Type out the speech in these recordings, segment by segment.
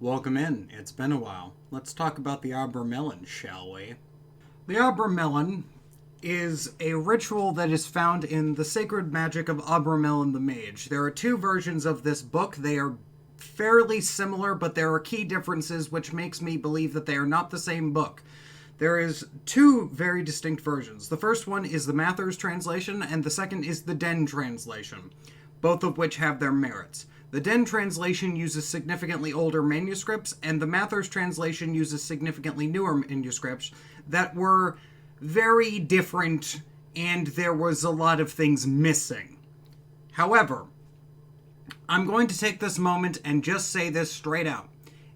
Welcome in. It's been a while. Let's talk about the Abramelin, shall we? The Abramelin is a ritual that is found in the sacred magic of Abramelin the Mage. There are two versions of this book. They are fairly similar, but there are key differences which makes me believe that they are not the same book. There is two very distinct versions. The first one is the Mathers translation, and the second is the Den translation, both of which have their merits. The Den translation uses significantly older manuscripts, and the Mathers translation uses significantly newer manuscripts that were very different, and there was a lot of things missing. However, I'm going to take this moment and just say this straight out.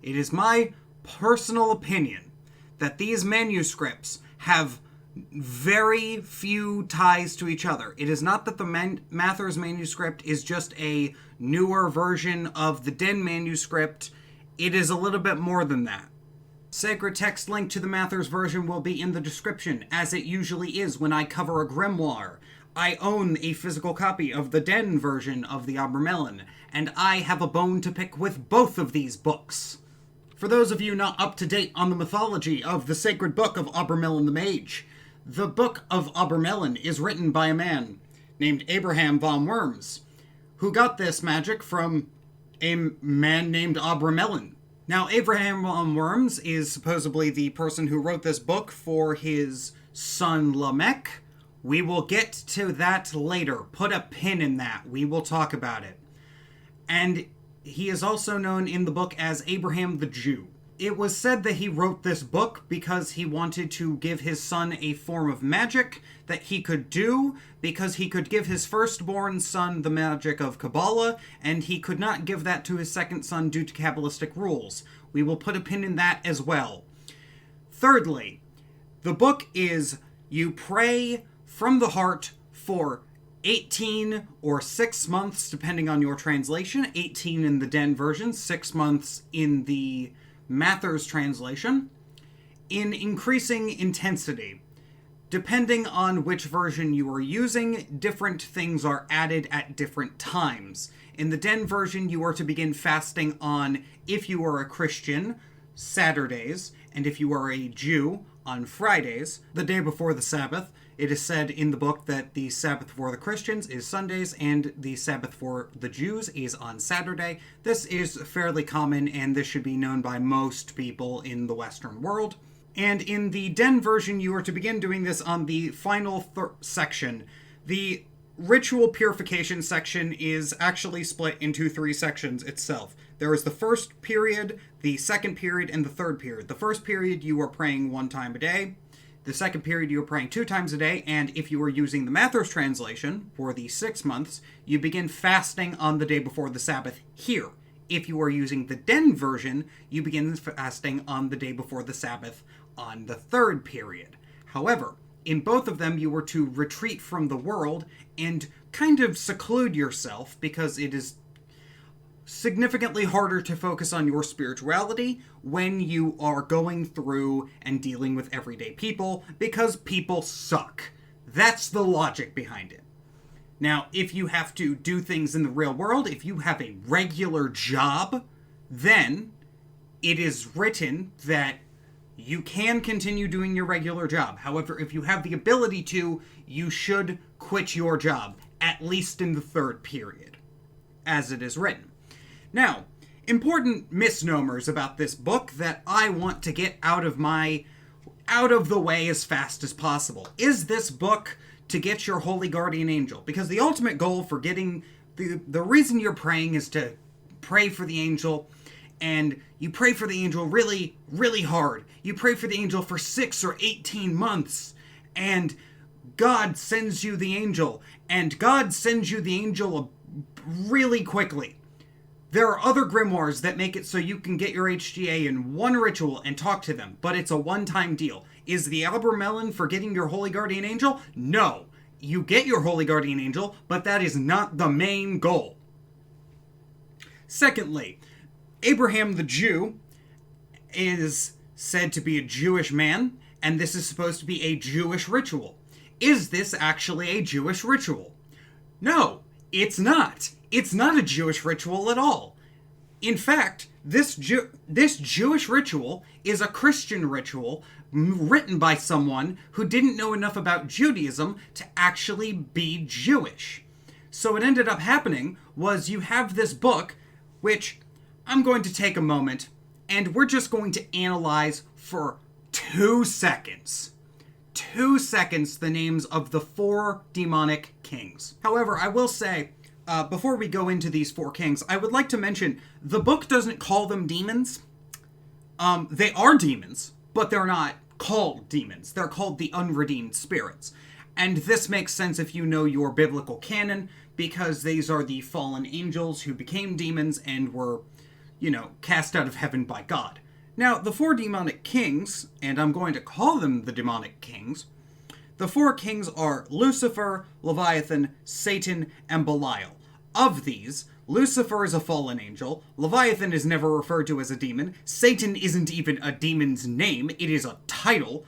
It is my personal opinion that these manuscripts have very few ties to each other. It is not that the Mathers manuscript is just a newer version of the Den manuscript. It is a little bit more than that. Sacred text link to the Mathers version will be in the description, as it usually is when I cover a grimoire. I own a physical copy of the Den version of the Abramelin, and I have a bone to pick with both of these books. For those of you not up to date on the mythology of the sacred book of Abramelin the Mage, the Book of Abramelin is written by a man named Abraham von Worms, who got this magic from a man named Abramelin. Now, Abraham von Worms is supposedly the person who wrote this book for his son Lamech. We will get to that later. Put a pin in that. We will talk about it. And he is also known in the book as Abraham the Jew. It was said that he wrote this book because he wanted to give his son a form of magic that he could do, because he could give his firstborn son the magic of Kabbalah, and he could not give that to his second son due to Kabbalistic rules. We will put a pin in that as well. Thirdly, the book is you pray from the heart for 18 or 6 months, depending on your translation. 18 in the Den version, 6 months in the Mathers translation, in increasing intensity. Depending on which version you are using, different things are added at different times. In the Den version, you are to begin fasting on, if you are a Christian, Saturdays, and if you are a Jew, on Fridays, the day before the Sabbath. It is said in the book that the Sabbath for the Christians is Sundays, and the Sabbath for the Jews is on Saturday. This is fairly common, and this should be known by most people in the Western world. And in the Den version, you are to begin doing this on the final section. The ritual purification section is actually split into 3 sections itself. There is the first period, the second period, and the third period. The first period, you are praying 1 time a day. The second period, you are praying 2 times a day, and if you are using the Mathers translation for the 6 months, you begin fasting on the day before the Sabbath here. If you are using the Den version, you begin fasting on the day before the Sabbath on the third period. However, in both of them, you were to retreat from the world and kind of seclude yourself, because it is significantly harder to focus on your spirituality when you are going through and dealing with everyday people, because people suck. That's the logic behind it. Now, if you have to do things in the real world, if you have a regular job, then it is written that you can continue doing your regular job. However, if you have the ability to, you should quit your job, at least in the third period, as it is written. Now, important misnomers about this book that I want to get out of the way as fast as possible. Is this book to get your holy guardian angel? Because the ultimate goal for getting the reason you're praying is to pray for the angel, and you pray for the angel really, really hard. You pray for the angel for 6 or 18 months, and God sends you the angel, and God sends you the angel really quickly. There are other grimoires that make it so you can get your HGA in one ritual and talk to them, but it's a one-time deal. Is the Abramelin for getting your Holy Guardian Angel? No. You get your Holy Guardian Angel, but that is not the main goal. Secondly, Abraham the Jew is said to be a Jewish man, and this is supposed to be a Jewish ritual. Is this actually a Jewish ritual? No, it's not. It's not a Jewish ritual at all. In fact, this Jewish ritual is a Christian ritual written by someone who didn't know enough about Judaism to actually be Jewish. So what ended up happening was you have this book, which I'm going to take a moment, and we're just going to analyze for 2 seconds. 2 seconds the names of the 4 demonic kings. However, I will say, before we go into these 4 kings, I would like to mention, the book doesn't call them demons. They are demons, but they're not called demons. They're called the unredeemed spirits. And this makes sense if you know your biblical canon, because these are the fallen angels who became demons and were, cast out of heaven by God. Now, the 4 demonic kings, and I'm going to call them the demonic kings, the 4 kings are Lucifer, Leviathan, Satan, and Belial. Of these, Lucifer is a fallen angel, Leviathan is never referred to as a demon, Satan isn't even a demon's name, it is a title,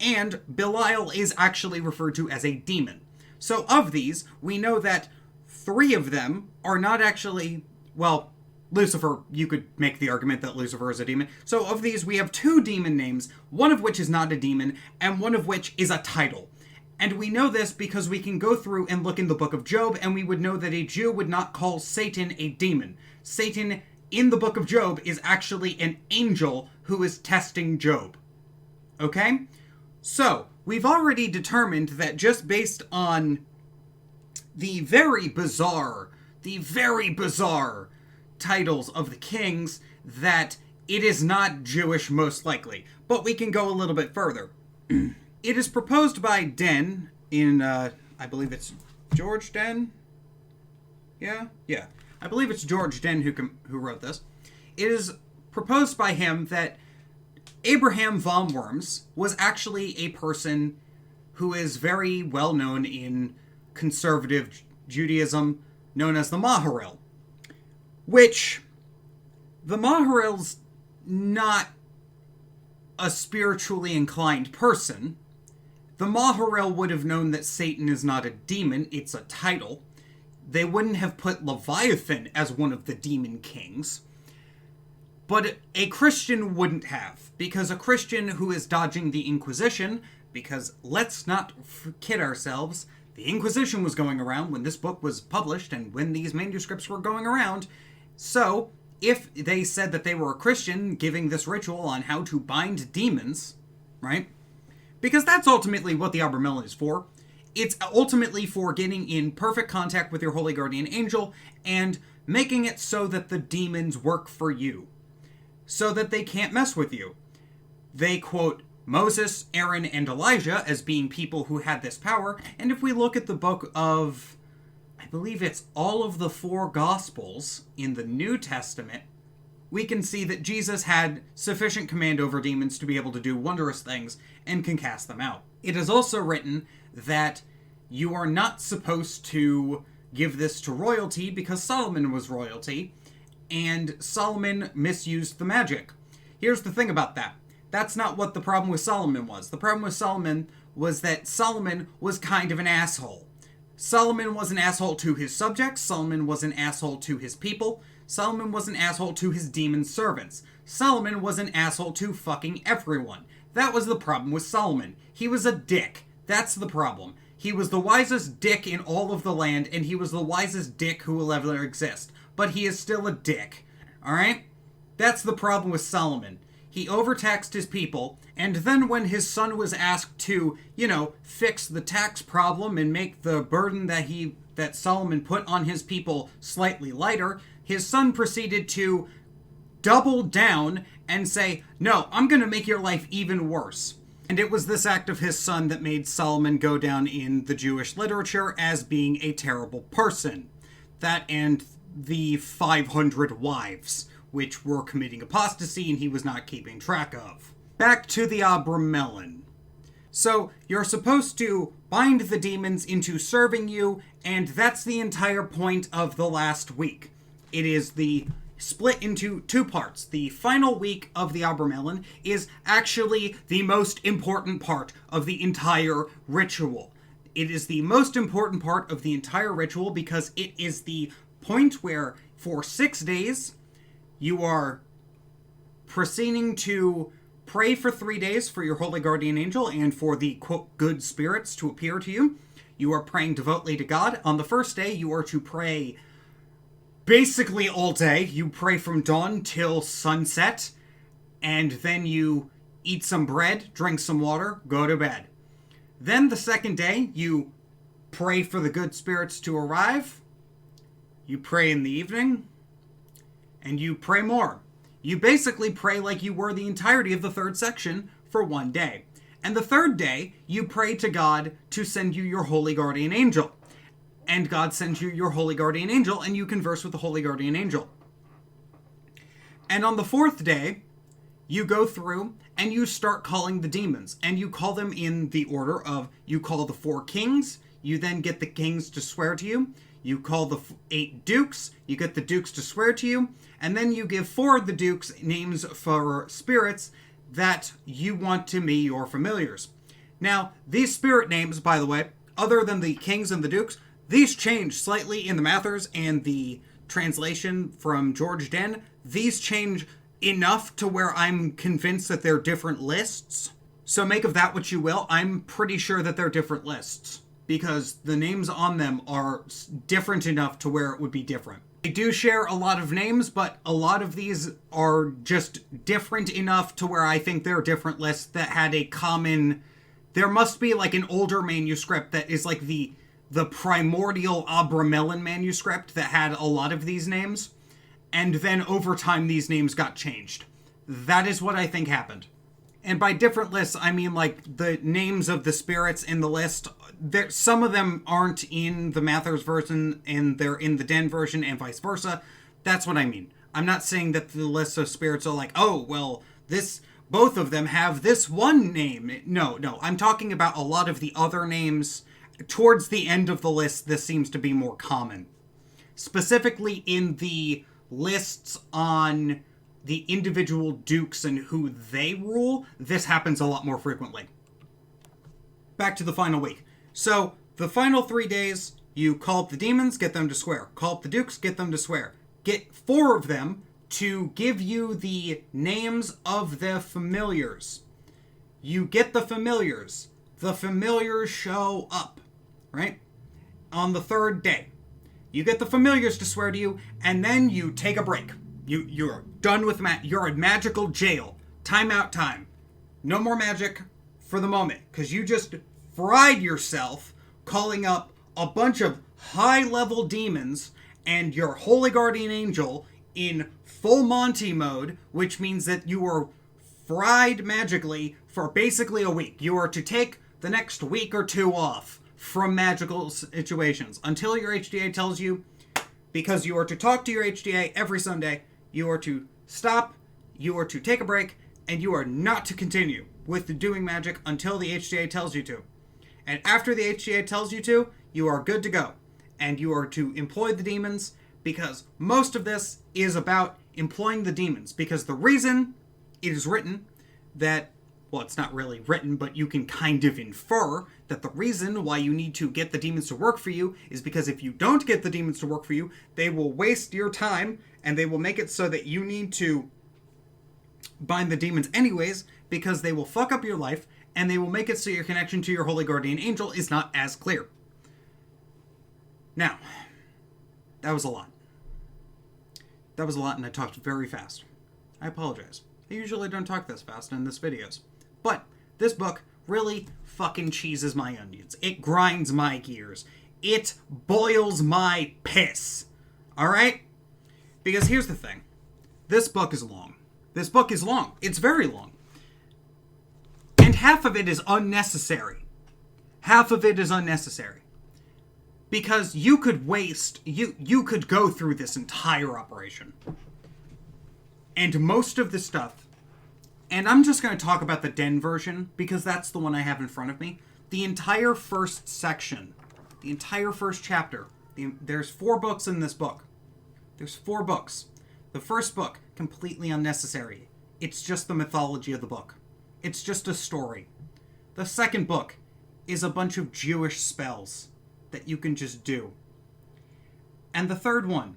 and Belial is actually referred to as a demon. So of these, we know that 3 of them are not actually, well, Lucifer, you could make the argument that Lucifer is a demon. So of these, we have 2 demon names, one of which is not a demon, and one of which is a title. And we know this because we can go through and look in the Book of Job, and we would know that a Jew would not call Satan a demon. Satan, in the Book of Job, is actually an angel who is testing Job. Okay? So, we've already determined that just based on the very bizarre titles of the kings, that it is not Jewish most likely. But we can go a little bit further. It is proposed by Den in, I believe it's George Den? Yeah. I believe it's George Den who wrote this. It is proposed by him that Abraham von Worms was actually a person who is very well known in conservative Judaism, known as the Maharil. Which, the Maharil's not a spiritually inclined person. The Maharil would have known that Satan is not a demon, it's a title. They wouldn't have put Leviathan as one of the demon kings. But a Christian wouldn't have, because a Christian who is dodging the Inquisition, because let's not kid ourselves, the Inquisition was going around when this book was published and when these manuscripts were going around. So, if they said that they were a Christian giving this ritual on how to bind demons, right? Because that's ultimately what the Abramelin is for. It's ultimately for getting in perfect contact with your holy guardian angel and making it so that the demons work for you, so that they can't mess with you. They quote Moses, Aaron, and Elijah as being people who had this power, and if we look at the book of, I believe it's all of the 4 Gospels in the New Testament, we can see that Jesus had sufficient command over demons to be able to do wondrous things and can cast them out. It is also written that you are not supposed to give this to royalty because Solomon was royalty, and Solomon misused the magic. Here's the thing about that. That's not what the problem with Solomon was. The problem with Solomon was that Solomon was kind of an asshole. Solomon was an asshole to his subjects. Solomon was an asshole to his people. Solomon was an asshole to his demon servants. Solomon was an asshole to fucking everyone. That was the problem with Solomon. He was a dick. That's the problem. He was the wisest dick in all of the land, and he was the wisest dick who will ever exist. But he is still a dick. Alright? That's the problem with Solomon. He overtaxed his people, and then when his son was asked to, fix the tax problem and make the burden that Solomon put on his people slightly lighter, his son proceeded to double down and say, no, I'm going to make your life even worse. And it was this act of his son that made Solomon go down in the Jewish literature as being a terrible person. That and the 500 wives, which were committing apostasy and he was not keeping track of. Back to the Abramelin. So, you're supposed to bind the demons into serving you, and that's the entire point of the last week. It is the split into 2 parts. The final week of the Abramelin is actually the most important part of the entire ritual. It is the most important part of the entire ritual because it is the point where, for 6 days, You are proceeding to pray for 3 days for your holy guardian angel and for the, quote, good spirits to appear to you. You are praying devoutly to God. On the first day, you are to pray basically all day. You pray from dawn till sunset, and then you eat some bread, drink some water, go to bed. Then the second day, you pray for the good spirits to arrive. You pray in the evening, and you pray more. You basically pray like you were the entirety of the third section for 1 day. And the third day, you pray to God to send you your holy guardian angel. And God sends you your holy guardian angel, and you converse with the holy guardian angel. And on the fourth day, you go through and you start calling the demons. And you call them in the order of, you call the 4 kings, you then get the kings to swear to you. You call the 8 dukes, you get the dukes to swear to you, and then you give 4 of the dukes names for spirits that you want to be your familiars. Now, these spirit names, by the way, other than the kings and the dukes, these change slightly in the Mathers and the translation from George Den. These change enough to where I'm convinced that they're different lists. So make of that what you will. I'm pretty sure that they're different lists, because the names on them are different enough to where it would be different. They do share a lot of names, but a lot of these are just different enough to where I think they're different lists that had a common... There must be like an older manuscript that is like the primordial Abramelin manuscript that had a lot of these names, and then over time these names got changed. That is what I think happened. And by different lists, I mean like the names of the spirits in the list. Some of them aren't in the Mathers version and they're in the Den version and vice versa. That's what I mean. I'm not saying that the list of spirits are like, oh, well, both of them have this one name. No. I'm talking about a lot of the other names. Towards the end of the list, this seems to be more common. Specifically in the lists on the individual dukes and who they rule, this happens a lot more frequently. Back to the final week. So, the final 3 days, you call up the demons, get them to swear. Call up the dukes, get them to swear. Get 4 of them to give you the names of the familiars. You get the familiars. The familiars show up, right? On the 3rd day. You get the familiars to swear to you, and then you take a break. You're done with you're in magical jail. Timeout time. No more magic for the moment, because you just fried yourself calling up a bunch of high-level demons and your holy guardian angel in full Monty mode, which means that you are fried magically for basically a week. You are to take the next week or 2 off from magical situations until your HDA tells you, because you are to talk to your HDA every Sunday. You are to stop, you are to take a break, and you are not to continue with doing magic until the HDA tells you to. And after the HDA tells you to, you are good to go. And you are to employ the demons, because most of this is about employing the demons. Because the reason it is written that, well, it's not really written, but you can kind of infer that the reason why you need to get the demons to work for you is because if you don't get the demons to work for you, they will waste your time, and they will make it so that you need to bind the demons anyways, because they will fuck up your life, and they will make it so your connection to your holy guardian angel is not as clear. Now, that was a lot. That was a lot, and I talked very fast. I apologize. I usually don't talk this fast in this videos. But this book really fucking cheeses my onions. It grinds my gears. It boils my piss. Alright? Because here's the thing. This book is long. This book is long. It's very long. And half of it is unnecessary. Half of it is unnecessary. Because you could waste... You could go through this entire operation. And most of the stuff... And I'm just going to talk about the Den version, because that's the one I have in front of me. The entire first section, the entire first chapter, there's 4 books in this book. There's 4 books. The first book, completely unnecessary. It's just the mythology of the book. It's just a story. The second book is a bunch of Jewish spells that you can just do. And the third one,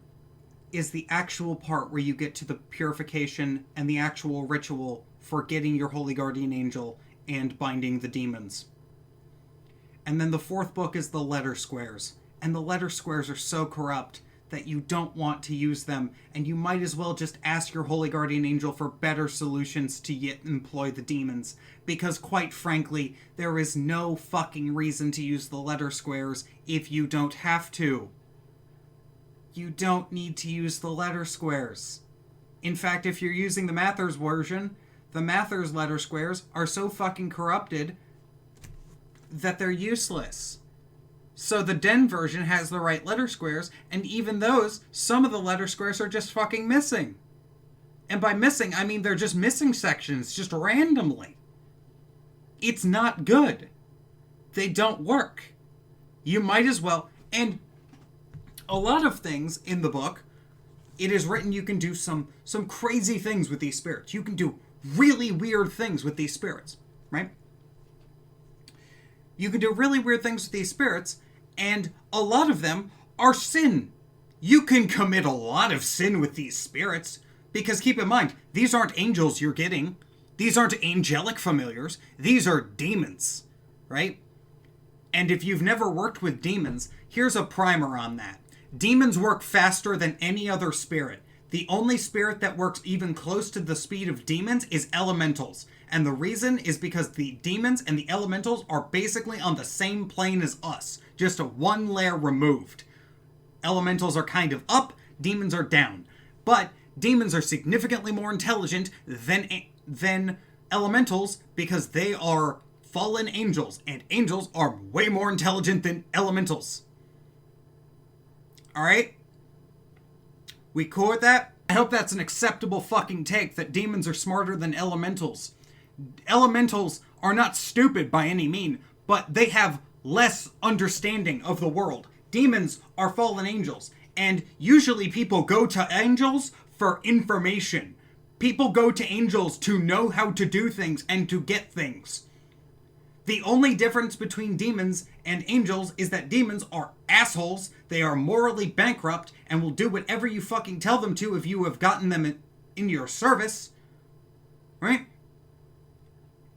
is the actual part where you get to the purification and the actual ritual for getting your holy guardian angel and binding the demons. And then the fourth book is the letter squares. And the letter squares are so corrupt that you don't want to use them, and you might as well just ask your holy guardian angel for better solutions to yet employ the demons, because quite frankly, there is no fucking reason to use the letter squares if you don't have to. You don't need to use the letter squares. In fact, if you're using the Mathers version, the Mathers letter squares are so fucking corrupted that they're useless. So the Den version has the right letter squares, and even those, some of the letter squares are just fucking missing. And by missing, I mean they're just missing sections, just randomly. It's not good. They don't work. You might as well, and a lot of things in the book, it is written you can do some crazy things with these spirits. You can do really weird things with these spirits, right? You can do really weird things with these spirits, and a lot of them are sin. You can commit a lot of sin with these spirits, because keep in mind, these aren't angels you're getting. These aren't angelic familiars. These are demons, right? And if you've never worked with demons, here's a primer on that. Demons work faster than any other spirit. The only spirit that works even close to the speed of demons is elementals. And the reason is because the demons and the elementals are basically on the same plane as us, just a one layer removed. Elementals are kind of up, demons are down. But demons are significantly more intelligent than elementals because they are fallen angels, and angels are way more intelligent than elementals. Alright? We cool with that? I hope that's an acceptable fucking take, that demons are smarter than elementals. Elementals are not stupid by any mean, but they have less understanding of the world. Demons are fallen angels, and usually people go to angels for information. People go to angels to know how to do things and to get things. The only difference between demons and angels is that demons are assholes, they are morally bankrupt, and will do whatever you fucking tell them to if you have gotten them in your service. Right?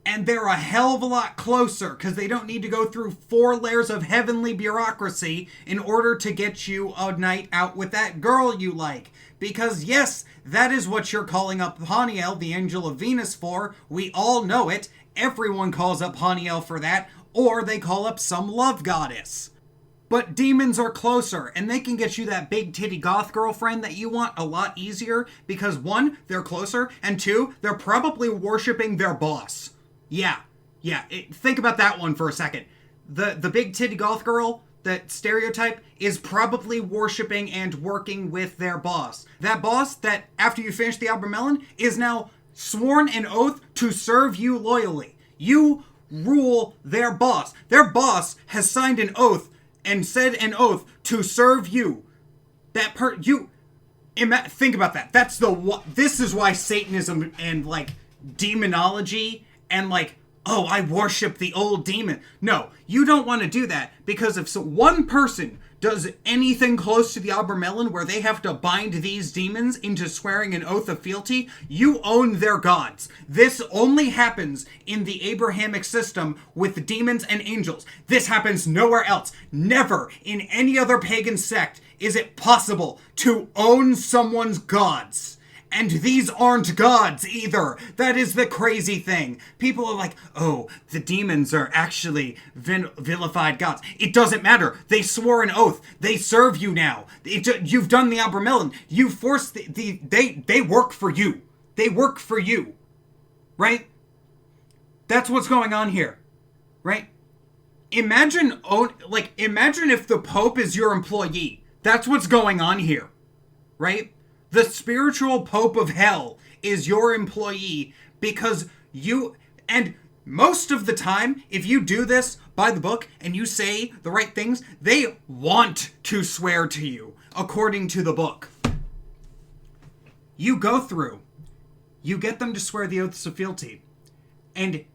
And they're a hell of a lot closer, because they don't need to go through 4 layers of heavenly bureaucracy in order to get you a night out with that girl you like. Because yes, that is what you're calling up Haniel, the angel of Venus, for. We all know it. Everyone calls up Haniel for that, or they call up some love goddess. But demons are closer, and they can get you that big titty goth girlfriend that you want a lot easier, because 1, they're closer, and 2, they're probably worshipping their boss. Yeah. Think about that one for a second. The big titty goth girl, that stereotype, is probably worshipping and working with their boss. That boss that, after you finish the Abramelin, is now sworn an oath to serve you loyally. You rule their boss. Their boss has signed an oath and said an oath to serve you. Think about that. This is why Satanism and, demonology and, I worship the old demon. No, you don't want to do that, because if one person does anything close to the Abramelin where they have to bind these demons into swearing an oath of fealty, you own their gods. This only happens in the Abrahamic system with demons and angels. This happens nowhere else. Never in any other pagan sect is it possible to own someone's gods. And these aren't gods either. That is the crazy thing. People are like, oh, the demons are actually vilified gods. It doesn't matter. They swore an oath. They serve you now. You've done the Abramelin. You forced they work for you. They work for you. Right? That's what's going on here. Right? Imagine if the Pope is your employee. That's what's going on here. Right? The spiritual Pope of Hell is your employee because and most of the time, if you do this by the book and you say the right things, they want to swear to you, according to the book. You go through, you get them to swear the oaths of fealty, and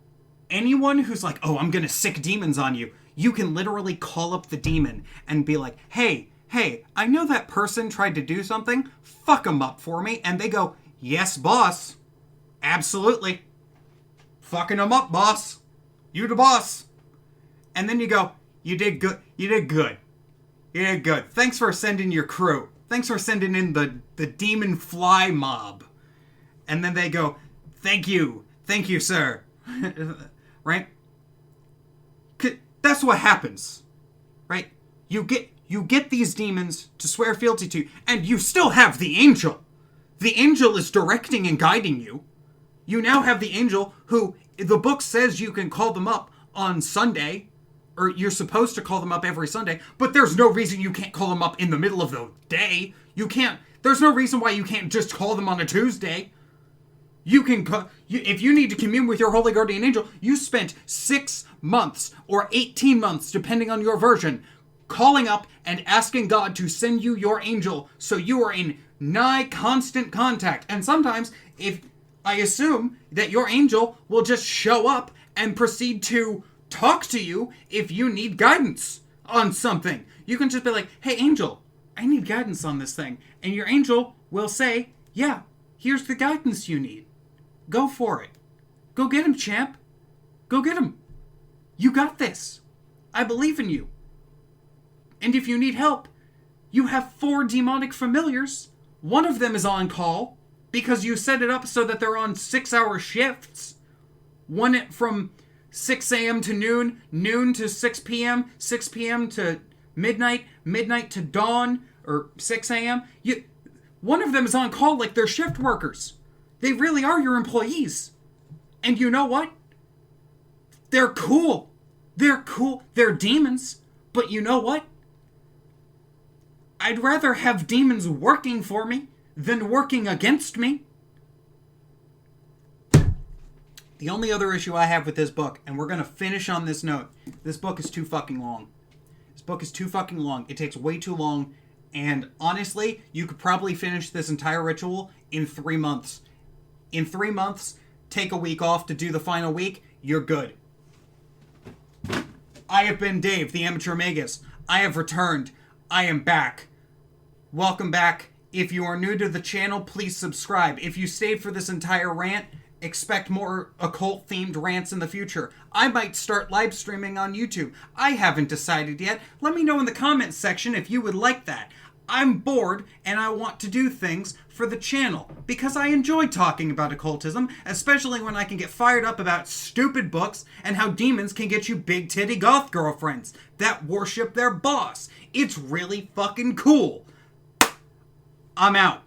anyone who's like, oh, I'm gonna sick demons on you, you can literally call up the demon and be like, hey, hey, I know that person tried to do something, fuck them up for me, and they go, yes, boss, absolutely, fucking them up, boss, you the boss. And then you go, you did good, you did good, you did good, thanks for sending your crew, thanks for sending in the demon fly mob. And then they go, thank you, sir. Right? That's what happens, right? You get these demons to swear fealty to, and you still have the angel. The angel is directing and guiding you. You now have the angel who, the book says you can call them up on Sunday, or you're supposed to call them up every Sunday, but there's no reason you can't call them up in the middle of the day. There's no reason why you can't just call them on a Tuesday. You can, if you need to commune with your holy guardian angel, you spent 6 months or 18 months, depending on your version, calling up and asking God to send you your angel so you are in nigh constant contact. And sometimes, if I assume that your angel will just show up and proceed to talk to you if you need guidance on something. You can just be like, hey, angel, I need guidance on this thing. And your angel will say, yeah, here's the guidance you need. Go for it. Go get him, champ. Go get him. You got this. I believe in you. And if you need help, you have 4 demonic familiars. One of them is on call because you set it up so that they're on 6-hour shifts. One from 6 a.m. to noon, noon to 6 p.m., 6 p.m. to midnight, midnight to dawn, or 6 a.m. One of them is on call like they're shift workers. They really are your employees. And you know what? They're cool. They're cool. They're demons. But you know what? I'd rather have demons working for me than working against me. The only other issue I have with this book, and we're going to finish on this note, this book is too fucking long. This book is too fucking long. It takes way too long. And honestly, you could probably finish this entire ritual in 3 months. In 3 months, take a week off to do the final week, you're good. I have been Dave, the Amateur Magus. I have returned. I am back. Welcome back. If you are new to the channel, please subscribe. If you stayed for this entire rant, expect more occult-themed rants in the future. I might start live streaming on YouTube. I haven't decided yet. Let me know in the comments section if you would like that. I'm bored and I want to do things for the channel because I enjoy talking about occultism, especially when I can get fired up about stupid books and how demons can get you big titty goth girlfriends that worship their boss. It's really fucking cool. I'm out.